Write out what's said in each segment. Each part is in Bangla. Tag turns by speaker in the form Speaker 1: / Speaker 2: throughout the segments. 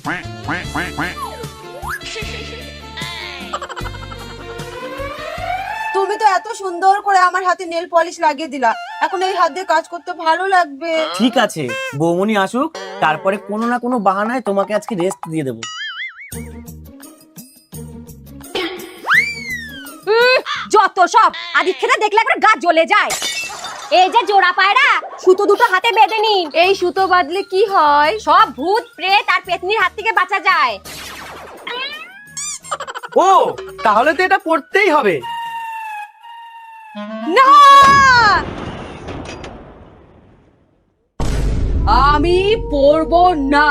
Speaker 1: তুমি তো এত সুন্দর করে আমার হাতে নেল পলিশ লাগিয়ে দিলা, এখন এই হাত দিয়ে কাজ করতে ভালো লাগবে।
Speaker 2: ঠিক আছে, বৌমনি আসুক, তারপরে কোনো না কোনো বাহানায় তোমাকে আজকে রেস্ট দিয়ে দেবো।
Speaker 3: যত সব আদিক্ষেতা দেখলে একবার গা জ্বলে যায়। এই যে জোড়া পায়রা, সুতো দুটো হাতে বেঁধে নিন।
Speaker 1: এই সুতো বাঁধলে কি হয়?
Speaker 3: সব ভূত প্রেত আর পেতনির হাত থেকে বাঁচা যায়।
Speaker 2: ও, তাহলে তো এটা পড়তেই হবে।
Speaker 1: না, আমি পরবো না।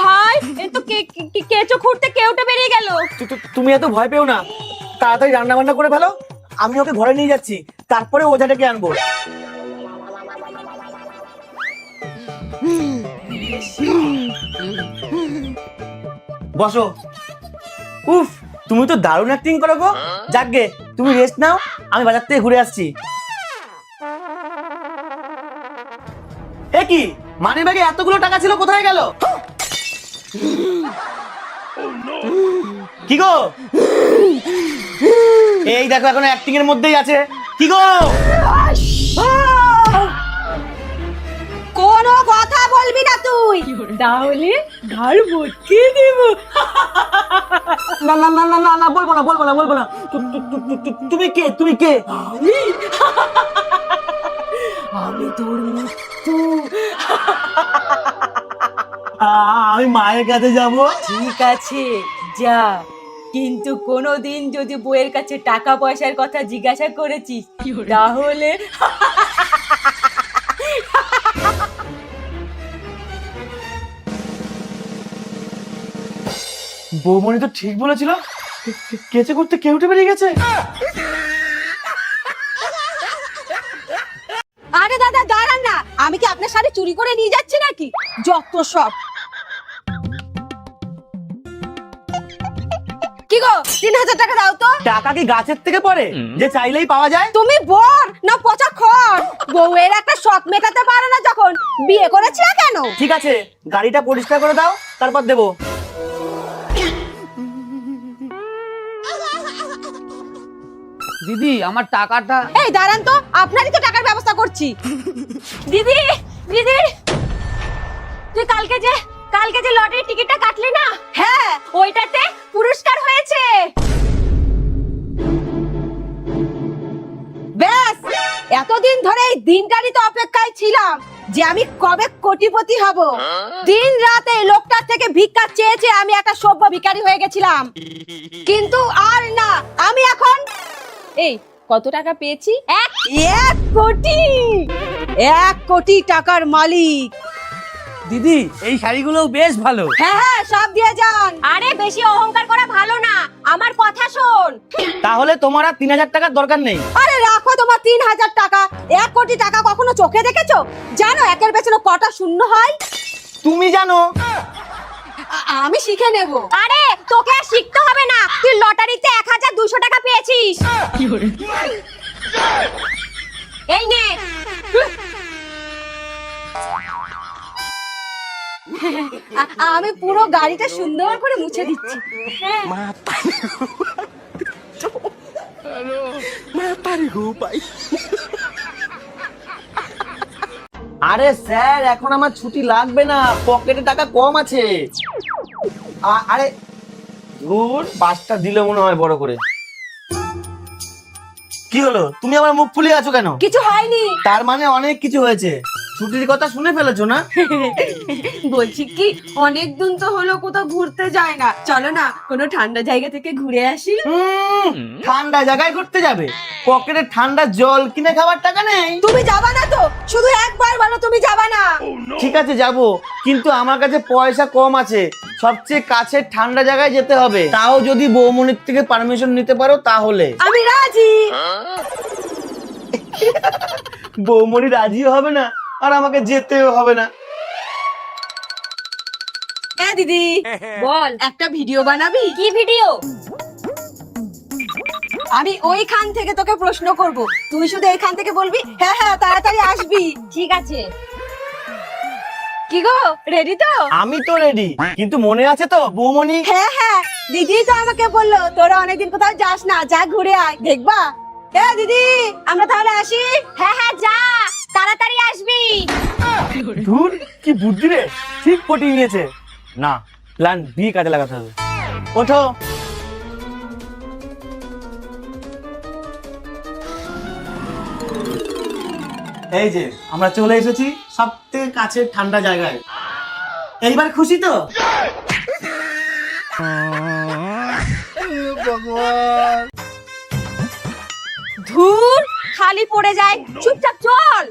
Speaker 3: ভাই, এ তো কেঁচো খুঁড়তে কেউটা বেরিয়ে গেল।
Speaker 2: তুমি এত ভয় পেও না, তাড়াতাড়ি রান্না বান্না করে ফেলো। আমি ওকে ঘরে নিয়ে যাচ্ছি, তারপরে ওঝাটাকে আনবো। বসো। উফ, তুমি তো দারুণ অ্যাক্টিং করো গো। যাকগে, তুমি রেস্ট নাও, আমি বাজার থেকে ঘুরে আসছি। এ কি, মানি ব্যাগে এতগুলো টাকা ছিল, কোথায় গেল? কি গো? এই দেখো, এখন অ্যাক্টিং এর মধ্যেই আছে। কি গো?
Speaker 1: কোনো কথা বলবি না তুই, তাহলে ঘাড় মটকে দেব।
Speaker 2: না না না না না না, বলবো না বলবো না বলবো না। তুমি কে? তুমি কে?
Speaker 1: আমি তোর মৃত্যু।
Speaker 2: আমি মায়ের কাছে যাব।
Speaker 1: ঠিক আছে, যা, কিন্তু কোনোদিন যদি বউয়ের কাছে টাকা পয়সার কথা জিজ্ঞাসা করেছিস তাহলে
Speaker 2: বৌমনি তো ঠিক বলেছিল, কেচে করতে কেউ উঠে বেরিয়ে গেছে।
Speaker 1: আরে দাদা দাঁড়ান না, আমি কি আপনার শাড়ি চুরি করে নিয়ে যাচ্ছি নাকি? যত সব। কি গো, 3000 টাকা দাও তো।
Speaker 2: টাকা কি গাছের থেকে পড়ে যে চাইলেই পাওয়া যায়?
Speaker 1: তুমি বর না পচা খড়? বউয়ের একটা শখ মেটাতে পারো না যখন বিয়ে করেছি না কেন?
Speaker 2: ঠিক আছে, গাড়িটা পরিষ্কার করে দাও, তারপর দেবো।
Speaker 4: দিদি, আমার টাকাটা।
Speaker 1: এই দাঁড়ান তো, আপনারই তো টাকার ব্যবস্থা করছি।
Speaker 3: দিদি, দিদি, তুই কালকে যে লটারির টিকিটটা কাটলি না,
Speaker 1: হ্যাঁ,
Speaker 3: ওইটাতে পুরস্কার হয়েছে।
Speaker 1: ব্যাস, এতদিন ধরে এই দিনটারই তো অপেক্ষায় ছিলাম যে আমি কবে কোটিপতি হব। দিন রাত এই লোকটার থেকে ভিক্ষা চেয়ে চেয়ে আমি একটা সভ্য ভিখারি হয়ে গেছিলাম, কিন্তু আর না, আমি এখন এই কত টাকা পেয়েছি? 1 কোটি। 1 কোটি টাকার মালিক।
Speaker 2: দিদি, এই শাড়িগুলো বেশ ভালো।
Speaker 1: হ্যাঁ হ্যাঁ, সব দিয়ে যান।
Speaker 3: আরে বেশি অহংকার করা ভালো না, আমার কথা শোন।
Speaker 2: তাহলে তোমার আর 3000 টাকার দরকার নেই।
Speaker 1: আরে রাখো তোমার 3000 টাকা। 1 কোটি টাকা কখনো চোখে দেখেছো? জানো একের পেছনে কটা শূন্য হয়?
Speaker 2: তুমি জানো?
Speaker 1: আমি শিখে নেব।
Speaker 3: আরে তোকে আর শিখতে হবে না, তুই লটারিতে 1200 টাকা পেয়েছিস। এই নে।
Speaker 1: আমি পুরো গাড়িটা সুন্দর করে মুছে দিচ্ছি।
Speaker 2: আরে স্যার, এখন আমার ছুটি লাগবে না, পকেটে টাকা কম আছে। আরে ধুর, বাসটা দিল মনে হয় বড় করে। কি হলো, তুমি আমার মুখ ফুলিয়ে আছো কেন?
Speaker 1: কিছু হয়নি।
Speaker 2: তার মানে অনেক কিছু হয়েছে। ছুটির কথা শুনে ফেলেছো না?
Speaker 1: বলছি কি, অনেক দিন তো হলো কোথাও ঘুরতে যায় না, চলো না কোনো ঠান্ডা জায়গা থেকে ঘুরে আসি।
Speaker 2: ঠান্ডা জায়গায় ঘুরতে যাবে? পকেটে ঠান্ডা জল কিনে খাবার টাকা নেই।
Speaker 1: তুমি যাবা না তো? শুধু একবার বলো তুমি যাবা না।
Speaker 2: ঠিক আছে, যাবো, কিন্তু আমার কাছে পয়সা কম আছে। সবচেয়ে কাছের ঠান্ডা জায়গায় যেতে হবে, তাও যদি বৌমনির থেকে পারমিশন নিতে পারো তাহলে।
Speaker 1: আমি রাজি।
Speaker 2: বৌমনি রাজি হবে না, আর আমাকে যেতেও হবে না।
Speaker 1: হ্যাঁ দিদি,
Speaker 3: বল,
Speaker 1: একটা ভিডিও বানাবি?
Speaker 3: কি ভিডিও?
Speaker 1: আমি ওইখান থেকে তোকে প্রশ্ন করব, তুই শুধু এইখান থেকে বলবি হ্যাঁ হ্যাঁ তাড়াতাড়ি আসবি।
Speaker 3: ঠিক আছে।
Speaker 1: কি গো, রেডি তো?
Speaker 2: আমি তো রেডি, কিন্তু মনে আছে তো বৌমনি?
Speaker 1: হ্যাঁ হ্যাঁ, দিদি তো আমাকে বললো তোরা অনেকদিন কোথাও যাস না, যা ঘুরে আয়, দেখবা। হ্যাঁ দিদি, আমরা তাহলে আসি।
Speaker 3: হ্যাঁ হ্যাঁ যা, তাড়াতাড়ি আসবি।
Speaker 2: ধুর, কি বুদ্ধি রে, ঠিক পটিয়ে নিয়েছে। না, প্ল্যান বি কাজে লাগাতে হবে। ওঠো। এই যে আমরা চলে এসেছি সব থেকে কাছের ঠান্ডা জায়গায়। এইবার খুশি তো?
Speaker 3: ধুর, খালি পড়ে যায়, চুপচাপ চল।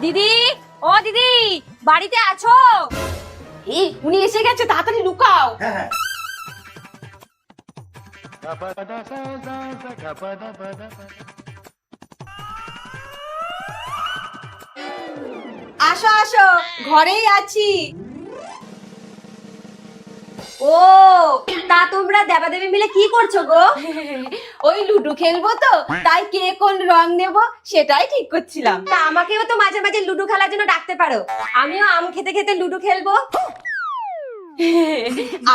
Speaker 3: দিদি, ও দিদি, বাড়িতে আছো?
Speaker 1: এই উনি এসে গেছে, তাড়াতাড়ি লুকাও। আসো আসো, ঘরেই আছি।
Speaker 3: ও, তা তোমরা দেবাদেবী মিলে কি করছো গো?
Speaker 1: ওই লুডো খেলবো তো, তাই কে কোন রং নেব সেটাই ঠিক করছিলাম।
Speaker 3: তা আমাকেও তো মাঝে মাঝে লুডো খেলার জন্য ডাকতে পারো, আমিও আম খেতে খেতে লুডো খেলবো।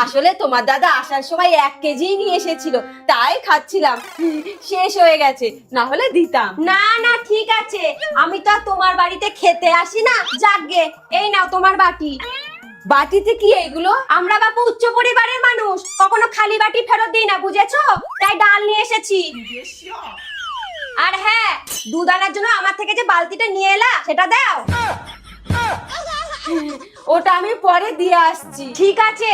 Speaker 1: আসলে তোমার দাদা আসার সময় 1 কেজি নিয়ে এসেছিল, তাই খাচ্ছিলাম, শেষ হয়ে গেছে, না হলে দিতাম।
Speaker 3: না না ঠিক আছে, আমি তো আর তোমার বাড়িতে খেতে আসি না। যাকগে, এই নাও তোমার বাটি।
Speaker 1: বাটিতে কি এগুলো?
Speaker 3: আমরা বাপু উচ্চ পরিবারের মানুষ, কখনো খালি বাটি ফেরত দিই না, বুঝেছো? তাই ডাল নিয়ে এসেছি। আর হ্যাঁ, দুধ আনার জন্য আমার থেকে যে বালতিটা নিয়ে এলা সেটা দাও।
Speaker 1: ওটা আমি পরে দিয়ে আসছি।
Speaker 3: ঠিক আছে।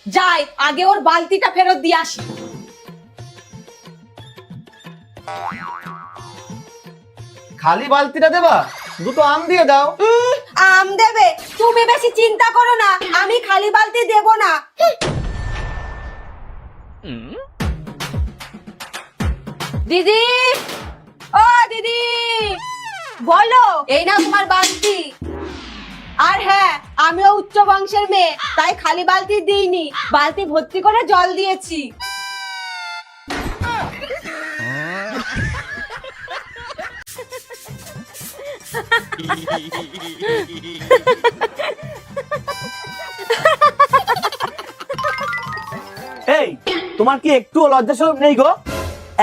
Speaker 1: যাই, আগে ওর বালতিটা ফেরত দিয়ে আসি।
Speaker 2: খালি বালতিটা দেবা? দুটো আম দিয়ে দাও।
Speaker 1: আম দেবে? তুমি বেশি চিন্তা করো না, আমি খালি বালতি দেব না। দিদি, ও দিদি,
Speaker 3: বলো।
Speaker 1: এই নাও তোমার বালতি। আর হ্যাঁ, আমিও উচ্চ বংশের মেয়ে, তাই খালি বালতি দিইনি, বালতি ভর্তি করে জল দিয়েছি।
Speaker 2: এই, তোমার কি একটু লজ্জা শরম নেই গো?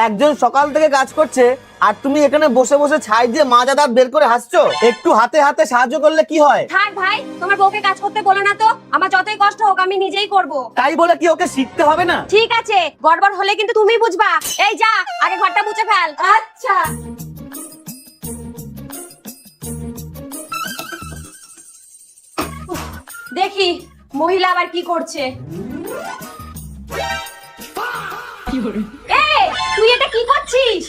Speaker 2: একজন সকাল থেকে কাজ করছে আর তুমি এখানে বসে বসে ছাই দিয়ে মাজা দাঁত বের করে হাসছো। একটু হাতে হাতে সাহায্য করলে কি হয়?
Speaker 3: থাক ভাই, তোমার বউকে কাজ করতে বলো না তো, আমার যতই কষ্ট হোক আমি নিজেই করব।
Speaker 2: তাই বলে কি ওকে শিখতে হবে না?
Speaker 3: ঠিক আছে, গড়বড় হলে কিন্তু তুমি বুঝবা। এই যা, আগে ঘরটা মুছে ফেল।
Speaker 1: আচ্ছা।
Speaker 3: দেখি মহিলা আবার কি করছে। এই, তুই এটা কি করছিস?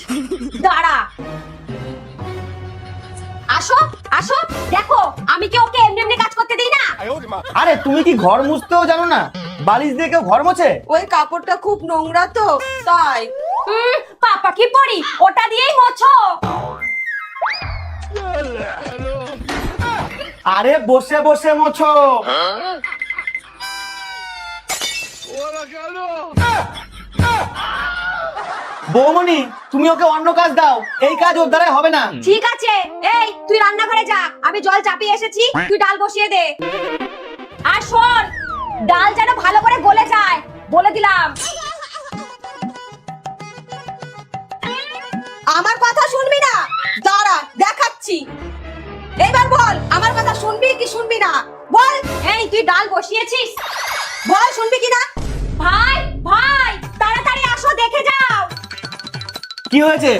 Speaker 3: দাঁড়া। আসো আসো, দেখো আমি কি ওকে এমনি এমনি কাজ করতে দিই না।
Speaker 2: আরে তুমি কি ঘর মুছতেও জানো না? বালিশ দিয়ে কেউ ঘর মোছে?
Speaker 1: ওই কাপড়টা খুব নোংরা তো, তাই।
Speaker 3: পাপা কি পড়ি, ওটা দিয়েই মোছো।
Speaker 2: আরে বসে বসে মোছো। বৌমনি, তুমি ওকে অন্য কাজ দাও, এই কাজ ওর দ্বারাই হবে না।
Speaker 3: ঠিক আছে, এই তুই রান্নাঘরে যা, আমি জল চাপিয়ে এসেছি, তুই ডাল বসিয়ে দে। আর শোন, ডাল যেন ভালো করে গলে যায়, বলে দিলাম।
Speaker 1: আমার কথা শুনবি না? দাঁড়া, দেখাচ্ছি। এইবার বল, আমার কথা শুনবি কি শুনবি না? বল।
Speaker 3: এই তুই ডাল বসিয়েছিস?
Speaker 1: বল, শুনবি কি না?
Speaker 3: ভাই ভাই, তাড়াতাড়ি আসো, দেখে যাও।
Speaker 2: কি হয়েছে?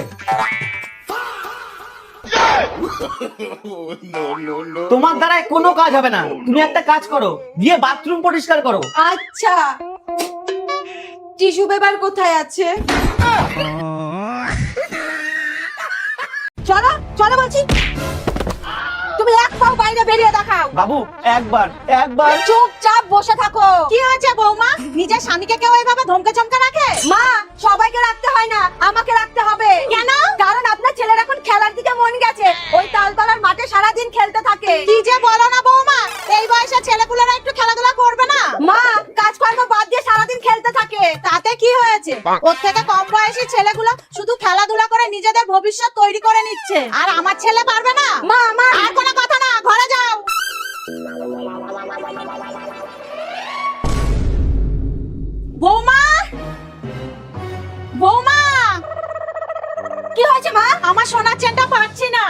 Speaker 2: তোমার দ্বারাই কোনো কাজ হবে না। তুমি একটা কাজ করো, গিয়ে বাথরুম পরিষ্কার করো।
Speaker 1: আচ্ছা, টিস্যু পেপার কোথায় আছে? চলো চলো বলছি। তুমি তুমি এক পাও বাইরে বেরিয়ে দেখাও।
Speaker 2: বাবু একবার একবার।
Speaker 1: চুপচাপ বসে থাকো। কি হয়েছে বৌমা? নিজের স্বামীকে কেউ এইভাবে ধমকে চমকে রাখে? মা, সবাইকে রাখতে হয় না, আমাকে রাখতে হবে। কেন? কারণ আপনার ছেলের এখন খেলার দিকে মন গেছে, ওই তালতলার মাঠে সারাদিন খেলতে থাকে। কি যে বলো না বৌমা, এই বয়সে ছেলেপুলেরা একটু খেলাধুলা করবে না? মা, কাজকর্ম বাদ দিয়ে সারাদিন খেলতে থাকে। তাতে কি হয়েছে? ওর থেকে কম বয়সী ছেলেগুলো শুধু খেলাধুলা করে নিজেদের ভবিষ্যৎ তৈরি করে নিচ্ছে, আর আমার ছেলে পারবে না? মা, আমার আর কোনো কথা না, ঘরে যাও। বৌমা, বৌমা, কি হয়েছে মা? আমার সোনার চেনটা পাচ্ছি না।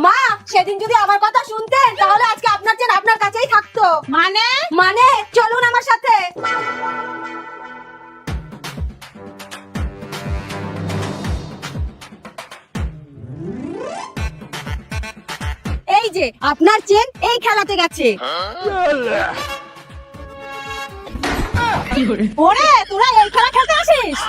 Speaker 1: মা, সেদিন যদি আমার কথা শুনতেন তাহলে আজকে আপনার চেন আপনার কাছেই থাকতো। মানে চলুন আমার সাথে। এই যে আপনার চেন এই খেলাতে গেছে। ওরে, তোরা এই খেলা খেলতে আসিস?